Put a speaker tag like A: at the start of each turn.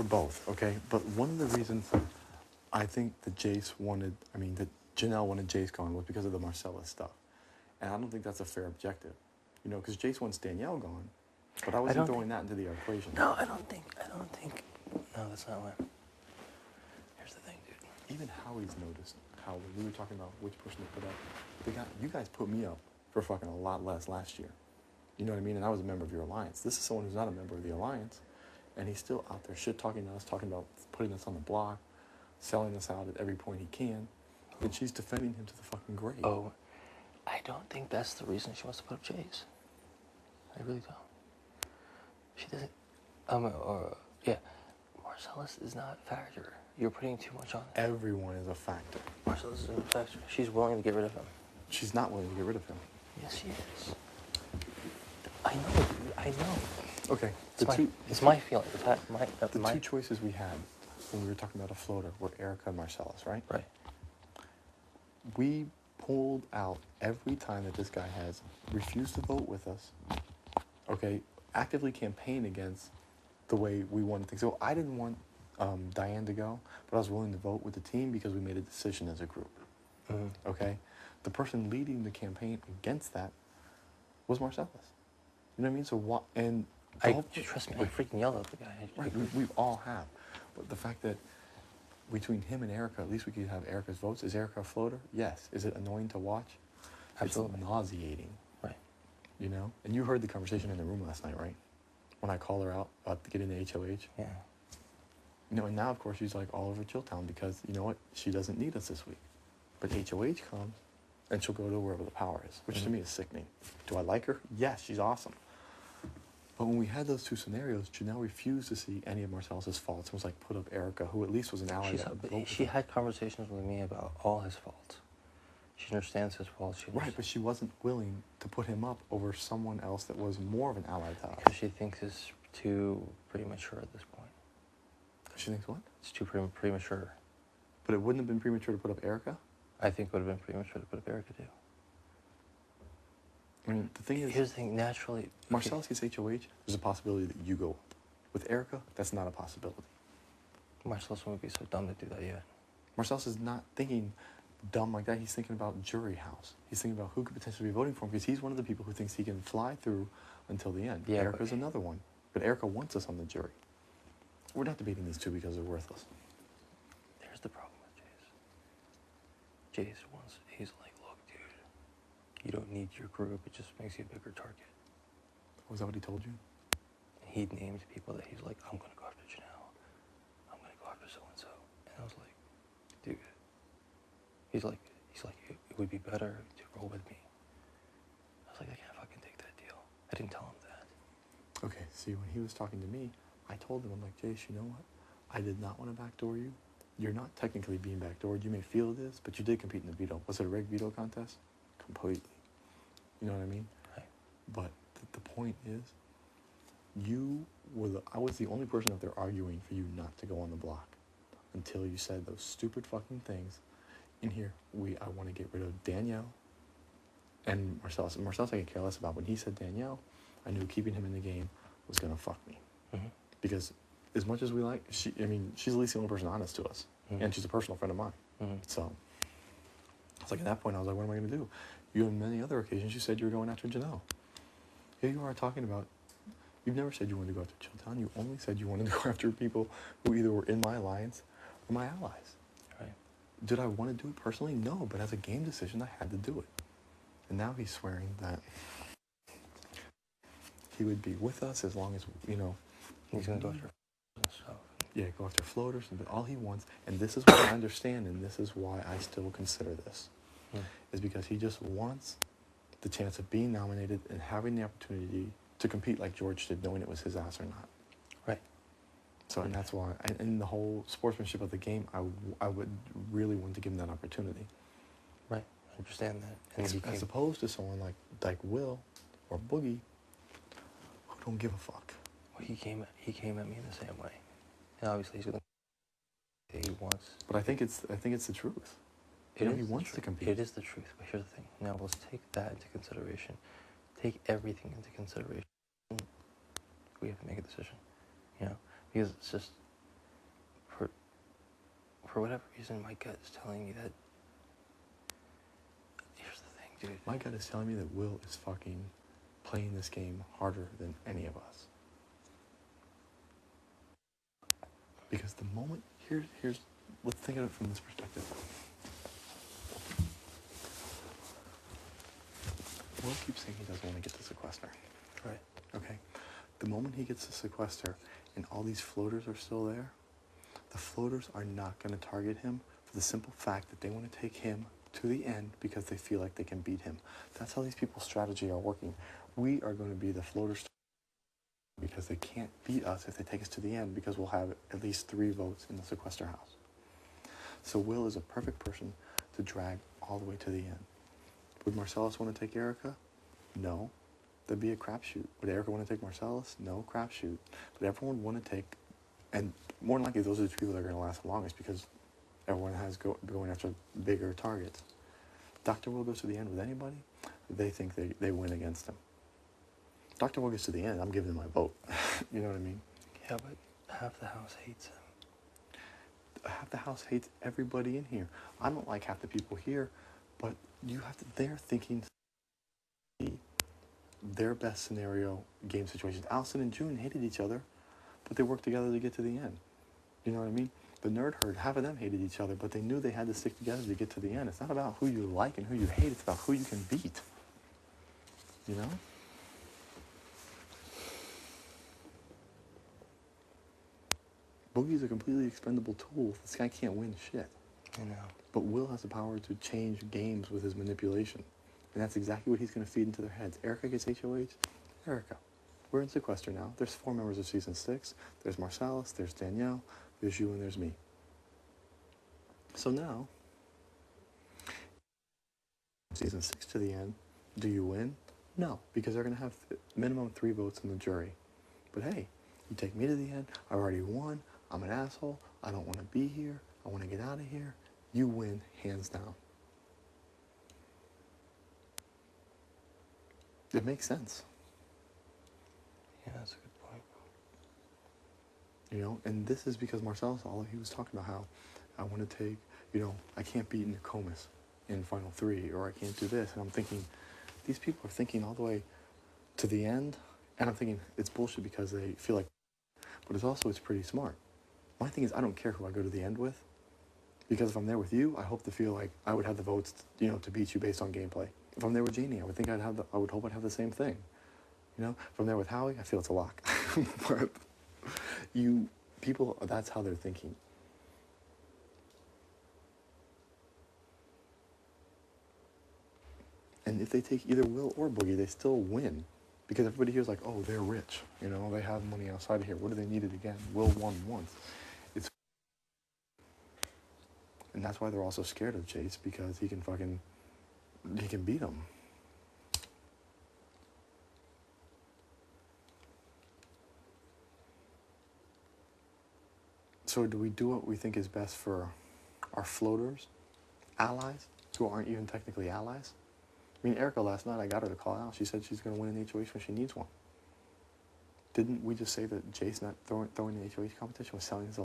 A: for both, okay? But one of the reasons I think that that Janelle wanted Jace gone was because of the Marcellus stuff. And I don't think that's a fair objective. You know, because Jace wants Danielle gone, but I wasn't throwing that into the equation.
B: No, I don't think, no, that's not what. Here's the thing, dude.
A: Even Howie's noticed how when we were talking about which person to put up, you guys put me up for fucking a lot less last year. You know what I mean? And I was a member of your alliance. This is someone who's not a member of the alliance, and he's still out there shit-talking to us, talking about putting us on the block, selling us out at every point he can, and she's defending him to the fucking grave.
B: Oh, I don't think that's the reason she wants to put up Jace. I really don't. She doesn't, yeah, Marcellus is not a factor. You're putting too much on it.
A: Everyone is a factor.
B: Marcellus is a factor. She's willing to get rid of him.
A: She's not willing to get rid of him.
B: Yes, she is. I know.
A: Okay.
B: It's my feeling.
A: The two choices we had when we were talking about a floater were Erica and Marcellus, right?
B: Right.
A: We pulled out every time that this guy has refused to vote with us, okay, actively campaign against the way we wanted things. So I didn't want Diane to go, but I was willing to vote with the team because we made a decision as a group, okay? The person leading the campaign against that was Marcellus. You know what I mean? So what? And
B: trust me, I freaking yelled at the guy.
A: Right, we all have. But the fact that between him and Erica, at least we could have Erica's votes. Is Erica a floater? Yes. Is it annoying to watch?
B: Absolutely.
A: It's nauseating.
B: Right.
A: You know? And you heard the conversation in the room last night, right? When I call her out about getting the HOH.
B: Yeah.
A: You know, and now, of course, she's like all over Chilltown because, you know what? She doesn't need us this week. But HOH comes, and she'll go to wherever the power is, which to me is sickening. Do I like her? Yes, she's awesome. But when we had those two scenarios, Janelle refused to see any of Marcellus's faults and was like, put up Erica, who at least was an ally.
B: She had conversations with me about all his faults. She understands his faults.
A: Right, but she wasn't willing to put him up over someone else that was more of an ally to us.
B: Because she thinks it's too premature at this point.
A: She thinks what?
B: It's too premature.
A: But it wouldn't have been premature to put up Erica?
B: I think it would have been premature to put up Erica, too.
A: I mean, the thing is...
B: Here's the thing, naturally...
A: Marcellus gets HOH, there's a possibility that you go up. With Erica, that's not a possibility.
B: Marcellus wouldn't be so dumb to do that yet.
A: Marcellus is not thinking dumb like that. He's thinking about jury house. He's thinking about who could potentially be voting for him because he's one of the people who thinks he can fly through until the end. Yeah, Erica's another one. But Erica wants us on the jury. We're not debating these two because they're worthless.
B: Here's the problem with Jace. He's like, look, dude, you don't need your group. It just makes you a bigger target.
A: Was that what he told you?
B: He named people that he's like, I'm going to go after Janelle. I'm going to go after so-and-so. And I was like, dude. He's like, it would be better to roll with me. I was like, I can't fucking take that deal. I didn't tell him that.
A: Okay, see, when he was talking to me, I told him, I'm like, Jace, you know what? I did not want to backdoor you. You're not technically being backdoored. You may feel this, but you did compete in the veto. Was it a rigged veto contest? Completely. You know what I mean?
B: Right.
A: But the point is, I was the only person out there arguing for you not to go on the block until you said those stupid fucking things. In here, I want to get rid of Danielle and Marcellus. And Marcellus I could care less about. When he said Danielle, I knew keeping him in the game was going to fuck me. Because as much as we like, she's at least the only person honest to us. And she's a personal friend of mine. So, it's like at that point, I was like, what am I going to do? You on many other occasions, you said you were going after Janelle. Here you are talking about, you've never said you wanted to go after Chilltown. You only said you wanted to go after people who either were in my alliance or my allies.
B: Right.
A: Did I want to do it personally? No, but as a game decision, I had to do it. And now he's swearing that he would be with us as long as,
B: he's going to go after stuff.
A: Yeah, go after floaters, and all he wants, and this is what I understand, and this is why I still consider this, is because he just wants the chance of being nominated and having the opportunity to compete like George did, knowing it was his ass or not.
B: Right.
A: So, and that's why, in the whole sportsmanship of the game, I would really want to give him that opportunity.
B: Right, I understand that. And
A: as opposed to someone like Will or Boogie, who don't give a fuck.
B: Well, he came at me in the same way. And obviously he's gonna. He wants.
A: But I think it's the truth. He wants to compete.
B: It is the truth. But here's the thing. Now let's take that into consideration. Take everything into consideration. We have to make a decision. Because it's just for whatever reason, my gut is telling me that. Here's the thing, dude.
A: My gut is telling me that Will is fucking playing this game harder than any of us. Because the moment, here's, let's think of it from this perspective. Will keeps saying he doesn't want to get the sequester.
B: Right.
A: Okay? The moment he gets the sequester and all these floaters are still there, the floaters are not going to target him for the simple fact that they want to take him to the end because they feel like they can beat him. That's how these people's strategy are working. We are going to be the floaters because they can't beat us if they take us to the end because we'll have at least 3 votes in the sequester house. So Will is a perfect person to drag all the way to the end. Would Marcellus want to take Erica? No. That'd be a crapshoot. Would Erica want to take Marcellus? No, crapshoot. But everyone would want to take, and more than likely those are the 2 people that are going to last the longest because everyone has going after bigger targets. Dr. Will goes to the end with anybody, they think they win against him. Dr. Will gets to the end, I'm giving him my vote. You know what I mean?
B: Yeah, but half the house hates him.
A: Half the house hates everybody in here. I don't like half the people here, but they're thinking their best scenario game situations. Allison and June hated each other, but they worked together to get to the end. You know what I mean? The nerd herd, half of them hated each other, but they knew they had to stick together to get to the end. It's not about who you like and who you hate, it's about who you can beat. You know? Boogie's a completely expendable tool. This guy can't win shit.
B: I know.
A: But Will has the power to change games with his manipulation. And that's exactly what he's going to feed into their heads. Erica gets HOH. Erica. We're in sequester now. There's 4 members of season 6. There's Marcellus, there's Danielle, there's you, and there's me. So now, season 6 to the end, do you win? No, because they're going to have minimum 3 votes in the jury. But hey, you take me to the end. I already won. I'm an asshole. I don't want to be here. I want to get out of here. You win, hands down. It makes sense.
B: Yeah, that's a good point.
A: You know, and this is because Marcellus, all he was talking about how I want to take, I can't beat Nokomis in Final 3, or I can't do this. And I'm thinking, these people are thinking all the way to the end, and I'm thinking it's bullshit because they feel like, but it's pretty smart. My thing is, I don't care who I go to the end with, because if I'm there with you, I hope to feel like I would have the votes, to beat you based on gameplay. If I'm there with Jeannie, I would hope I'd have the same thing. If I'm there with Howie, I feel it's a lock. But people, that's how they're thinking. And if they take either Will or Boogie, they still win. Because everybody here is like, oh, they're rich. They have money outside of here. What do they need it again? Will won once. And that's why they're also scared of Chase, because he can beat them. So do we do what we think is best for our floaters, allies, who aren't even technically allies? I mean, Erica last night, I got her to call out. She said she's going to win an HOH when she needs one. Didn't we just say that Jace not throwing the HOH competition was selling his